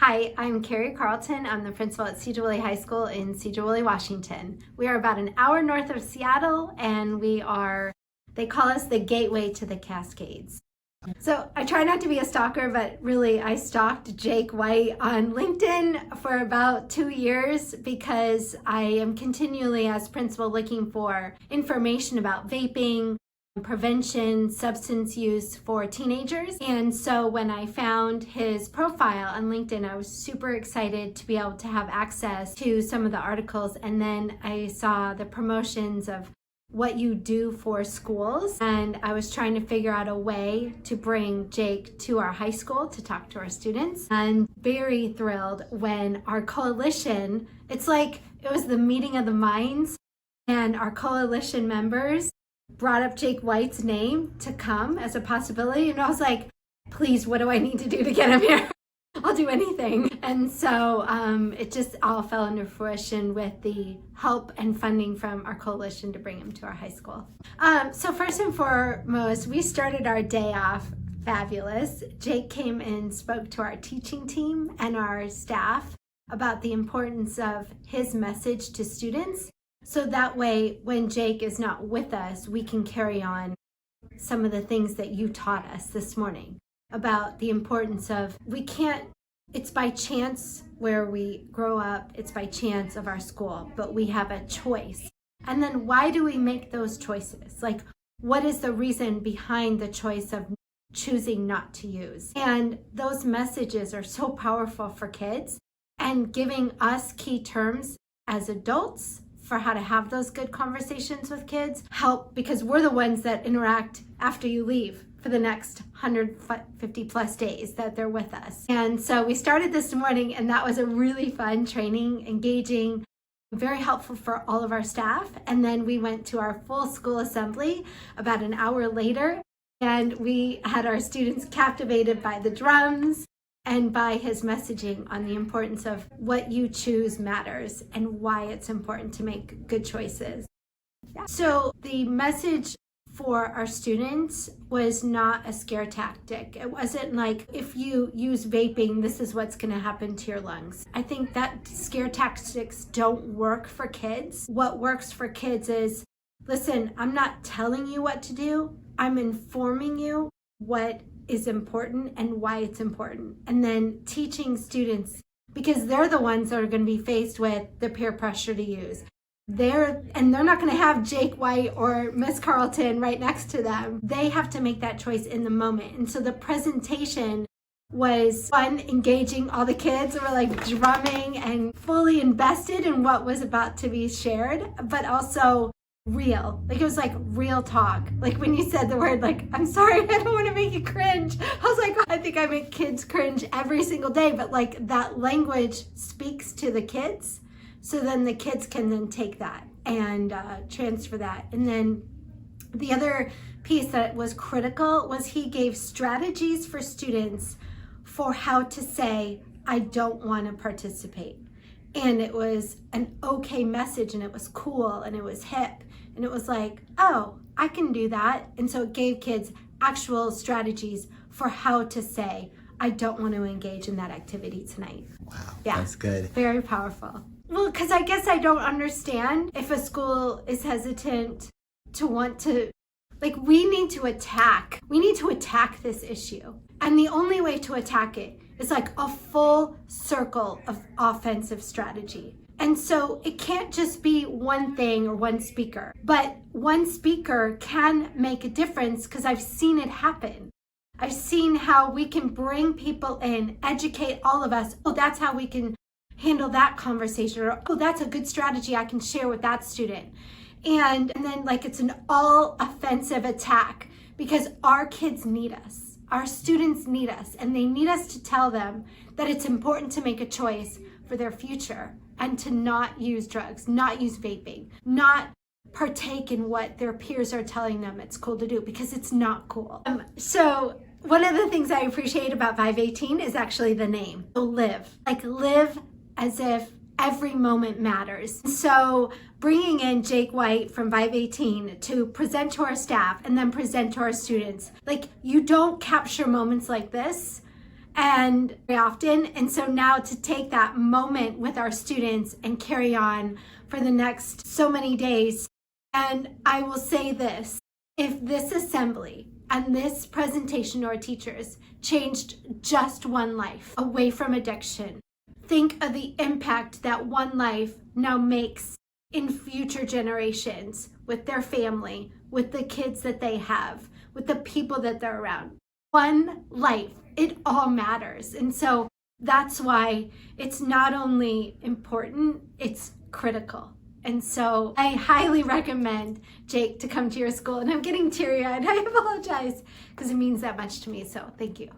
Hi, I'm Carrie Carlton. I'm the principal at Sedro Woolley High School in Sedro Woolley, Washington. We are about an hour north of Seattle, and they call us the gateway to the Cascades. So I try not to be a stalker, but really I stalked Jake White on LinkedIn for about 2 years because I am continually, as principal, looking for information about vaping, prevention, substance use for teenagers. And so when I found his profile on LinkedIn, I was super excited to be able to have access to some of the articles. And then I saw the promotions of what you do for schools. And I was trying to figure out a way to bring Jake to our high school to talk to our students. And very thrilled when our coalition, it's like it was the meeting of the minds, and our coalition members brought up Jake White's name to come as a possibility. And I was like, please, what do I need to do to get him here? I'll do anything. And so it just all fell into fruition with the help and funding from our coalition to bring him to our high school. So first and foremost, we started our day off fabulous. Jake came and spoke to our teaching team and our staff about the importance of his message to students. So that way, when Jake is not with us, we can carry on some of the things that you taught us this morning about the importance of it's by chance where we grow up, it's by chance of our school, but we have a choice. And then why do we make those choices? Like, what is the reason behind the choice of choosing not to use? And those messages are so powerful for kids, and giving us key terms as adults for how to have those good conversations with kids help, because we're the ones that interact after you leave for the next 150 plus days that they're with us. And so we started this morning, and that was a really fun training, engaging, very helpful for all of our staff. And then we went to our full school assembly about an hour later, and we had our students captivated by the drums and by his messaging on the importance of what you choose matters and why it's important to make good choices. Yeah. So the message for our students was not a scare tactic. It wasn't like, if you use vaping, this is what's going to happen to your lungs. I think that scare tactics don't work for kids. What works for kids is, listen, I'm not telling you what to do. I'm informing you what is important and why it's important. And then teaching students, because they're the ones that are going to be faced with the peer pressure to use. They're not going to have Jake White or Miss Carlton right next to them. They have to make that choice in the moment. And so the presentation was fun, engaging. All the kids were like drumming and fully invested in what was about to be shared, but also real. Like, it was like real talk. Like when you said the word, like, I'm sorry, I don't want to make you cringe. I was like, I think I make kids cringe every single day, but like that language speaks to the kids. So then the kids can then take that and transfer that. And then the other piece that was critical was he gave strategies for students for how to say, I don't want to participate. And it was an okay message, and it was cool, and it was hip. And it was like, oh, I can do that. And so it gave kids actual strategies for how to say, I don't want to engage in that activity tonight. Wow, yeah, that's good. Very powerful. Well, because I guess I don't understand if a school is hesitant to want to, like, we need to attack this issue. And the only way to attack it is like a full circle of offensive strategy. And so it can't just be one thing or one speaker, but one speaker can make a difference, because I've seen it happen. I've seen how we can bring people in, educate all of us. Oh, that's how we can handle that conversation. Or, oh, that's a good strategy I can share with that student. And then like it's an all offensive attack, because our kids need us. Our students need us, and they need us to tell them that it's important to make a choice for their future and to not use drugs, not use vaping, not partake in what their peers are telling them it's cool to do, because it's not cool. So one of the things I appreciate about Vive18 is actually the name. So live as if every moment matters. So bringing in Jake White from Vive18 to present to our staff and then present to our students, like, you don't capture moments like this and very often. And so now to take that moment with our students and carry on for the next so many days. And I will say this, if this assembly and this presentation to our teachers changed just one life away from addiction, think of the impact that one life now makes in future generations with their family, with the kids that they have, with the people that they're around. One life, it all matters. And so that's why it's not only important, it's critical. And so I highly recommend Jake to come to your school. And I'm getting teary-eyed. I apologize because it means that much to me. So thank you.